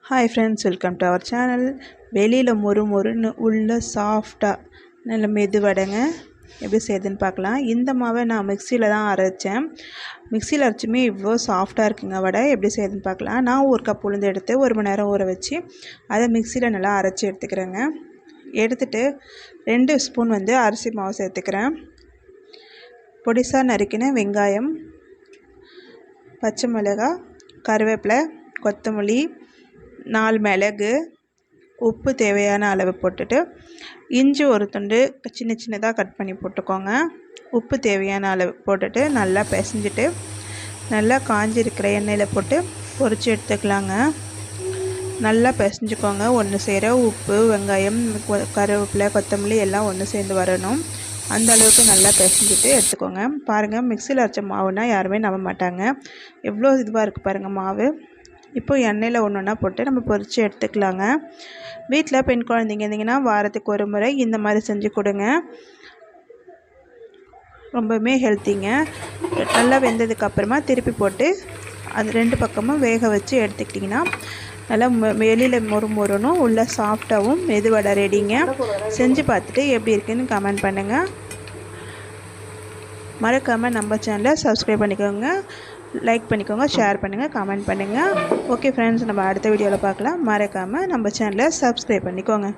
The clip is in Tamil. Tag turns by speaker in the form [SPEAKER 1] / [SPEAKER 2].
[SPEAKER 1] Hi friends, welcome to our channel. வெளியில் மொறு மொறுன்னு உள்ள சாஃப்டாக நல்ல மெதுவடைங்க எப்படி செய்யுதுன்னு பார்க்கலாம். இந்த மாவை நான் மிக்சியில் தான் அரைச்சேன். மிக்சியில் அரைச்சுமே இவ்வளோ சாஃப்டாக இருக்குங்க வடை. எப்படி செய்யுதுன்னு பார்க்கலாம். நான் ஒரு கப் உளுந்து எடுத்து 1 மணி நேரம் ஊற வச்சு அதை மிக்சியில் நல்லா அரைச்சி எடுத்துக்கிறேங்க. எடுத்துகிட்டு 2 ஸ்பூன் அரிசி மாவு சேர்த்துக்கிறேன். பொடிசாக நறுக்கின வெங்காயம், பச்சை மிளகாய், கருவேப்பிலை, கொத்தமல்லி, 4 மிளகு, உப்பு தேவையான அளவு போட்டுட்டு, இஞ்சி ஒரு துண்டு சின்ன சின்னதாக கட் பண்ணி போட்டுக்கோங்க. உப்பு தேவையான அளவு போட்டுட்டு நல்லா பிசைஞ்சிட்டு நல்லா காஞ்சிருக்கிற எண்ணெயில் போட்டு பொரித்து எடுத்துக்கலாங்க. நல்லா பிசைஞ்சிக்கோங்க. ஒன்று சேர உப்பு, வெங்காயம், கருவேப்பிலை, கொத்தமல்லி எல்லாம் ஒன்று சேர்ந்து வரணும். அந்த அளவுக்கு நல்லா பிசைஞ்சிட்டு எடுத்துக்கோங்க. பாருங்கள், மிக்சியில் அரைச்ச மாவுனா யாருமே நம்ப மாட்டாங்க. எவ்வளோ இதுவாக இருக்குது பாருங்கள் மாவு. இப்போ எண்ணெயில் ஒன்று ஒன்றா போட்டு நம்ம பொரித்து எடுத்துக்கலாங்க. வீட்டில் பெண் குழந்தைங்க இருந்தீங்கன்னா வாரத்துக்கு ஒரு முறை இந்த மாதிரி செஞ்சு கொடுங்க. ரொம்பவுமே ஹெல்த்திங்க. நல்லா வெந்ததுக்கப்புறமா திருப்பி போட்டு அது 2 பக்கமும் வேக வச்சு எடுத்துக்கிட்டிங்கன்னா நல்லா வெளியில் மொறு மொறுனும் உள்ள சாஃப்டாகவும் மெதுவடை ரெடிங்க. செஞ்சு பார்த்துட்டு எப்படி இருக்குன்னு கமெண்ட் பண்ணுங்கள். மறக்காமல் நம்ம சேனலை சப்ஸ்கிரைப் பண்ணிக்கோங்க, லைக் பண்ணிக்கோங்க, ஷேர் பண்ணுங்கள், கமெண்ட் பண்ணுங்கள். ஓகே ஃப்ரெண்ட்ஸ், நம்ம அடுத்த வீடியோவில் பார்க்கலாம். மறக்காமல் நம்ம சேனலை சப்ஸ்கிரைப் பண்ணிக்கோங்க.